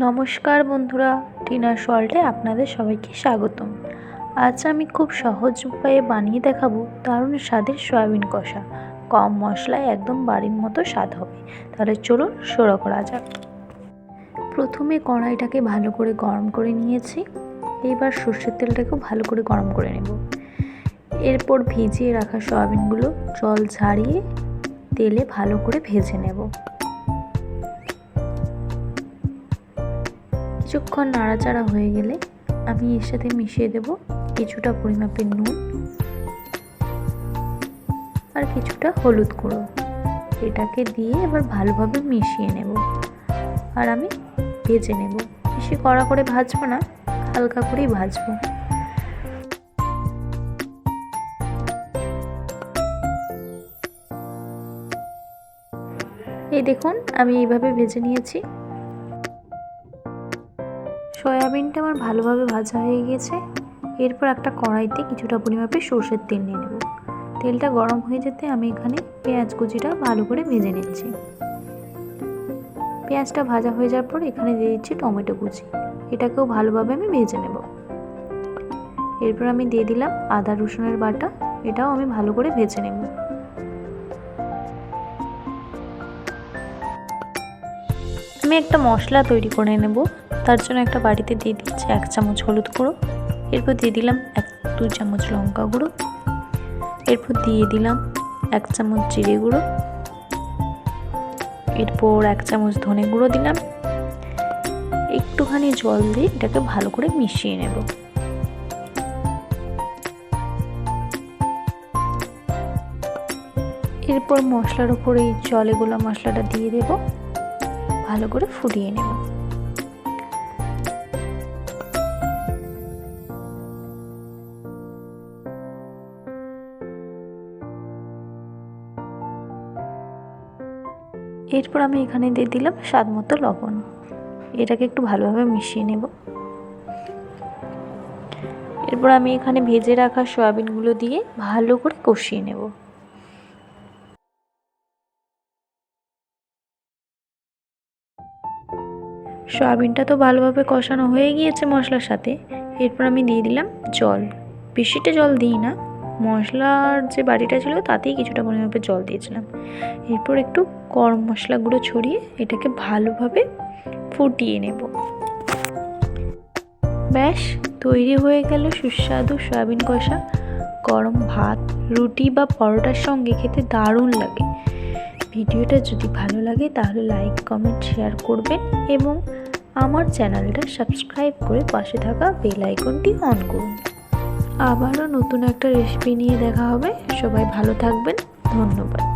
নমস্কার বন্ধুরা, টিনার ওয়ার্ল্ডে আপনাদের সবাইকে স্বাগতম। আজ আমি খুব সহজ উপায়ে বানিয়ে দেখাবো দারুণ স্বাদের সয়াবিন কষা। কম মশলায় একদম বাড়ির মতো স্বাদ হবে। তাহলে চলুন শুরু করা যাক। প্রথমে কড়াইটাকে ভালো করে গরম করে নিয়েছি। এবার সর্ষের তেলটাকেও ভালো করে গরম করে নেব। এরপর ভিজিয়ে রাখা সয়াবিনগুলো জল ঝারিয়ে তেলে ভালো করে ভেজে নেব। কিছুক্ষণ নাড়াচাড়া হয়ে গেলে আমি এর সাথে মিশিয়ে দেব কিছুটা পরিমাপের নুন আর কিছুটা হলুদ গুঁড়ো। এটাকে দিয়ে এবার ভালোভাবে মিশিয়ে নেব আর আমি ভেজে নেব। বেশি কড়া করে ভাজবো না, হালকা করেই ভাজবো। এই দেখুন, আমি এইভাবে ভেজে নিয়েছি। সয়াবিনটা আমার ভালোভাবে ভাজা হয়ে গেছে। এরপর একটা কড়াইতে কিছুটা পরিমাপে সরষের তেল নিয়ে নেব। তেলটা গরম হয়ে যেতে আমি এখানে পেঁয়াজ কুচিটা ভালো করে ভেজে নিচ্ছি। পেঁয়াজটা ভাজা হয়ে যাওয়ার পর এখানে দিয়ে দিচ্ছি টমেটো কুচি। এটাকেও ভালোভাবে আমি ভেজে নেব। এরপর আমি দিয়ে দিলাম আদা রসুনের বাটা। এটাও আমি ভালো করে ভেজে নেব। আমি একটা মশলা তৈরি করে নেব। তার জন্য একটা বাটিতে দিয়ে দিচ্ছি 1 চামচ হলুদ গুঁড়ো। এরপর দিয়ে দিলাম 2 চামচ লঙ্কা গুঁড়ো। এরপর দিয়ে দিলাম 1 চামচ জিরে গুঁড়ো। এরপর 1 চামচ ধনে গুঁড়ো দিলাম। একটুখানি জল দিয়ে এটাকে ভালো করে মিশিয়ে নেব। এরপর মশলার উপরে এই জলে গোলা মশলাটা দিয়ে দেব, ভালো করে ফুটিয়ে নেব। এরপর আমি এখানে দিয়ে দিলাম স্বাদ মতো লবণ। এটাকে একটু ভালোভাবে মিশিয়ে নেব। এরপর আমি এখানে ভেজে রাখা সয়াবিনগুলো দিয়ে ভালো করে কষিয়ে নেব। সয়াবিনটা তো ভালোভাবে কষানো হয়ে গিয়েছে মশলার সাথে। এরপর আমি দিয়ে দিলাম জল। বেশিটা জল দিই না, মশলার যে বাটিটা ছিল তাতেই কিছুটা পরিমাপে জল দিয়েছিলাম। এরপর একটু গরম মশলা গুঁড়ো ছড়িয়ে এটাকে ভালোভাবে ফুটিয়ে নেব। ব্যাস তৈরি হয়ে গেল সুস্বাদু সয়াবিন কষা। গরম ভাত, রুটি বা পরোটার সঙ্গে খেতে দারুণ লাগে। ভিডিওটা যদি ভালো লাগে তাহলে লাইক, কমেন্ট, শেয়ার করবেন এবং আমার চ্যানেলটা সাবস্ক্রাইব করে পাশে থাকা বেল আইকনটি অন করুন। আবারও নতুন একটা রেসিপি নিয়ে দেখা হবে। সবাই ভালো থাকবেন। ধন্যবাদ।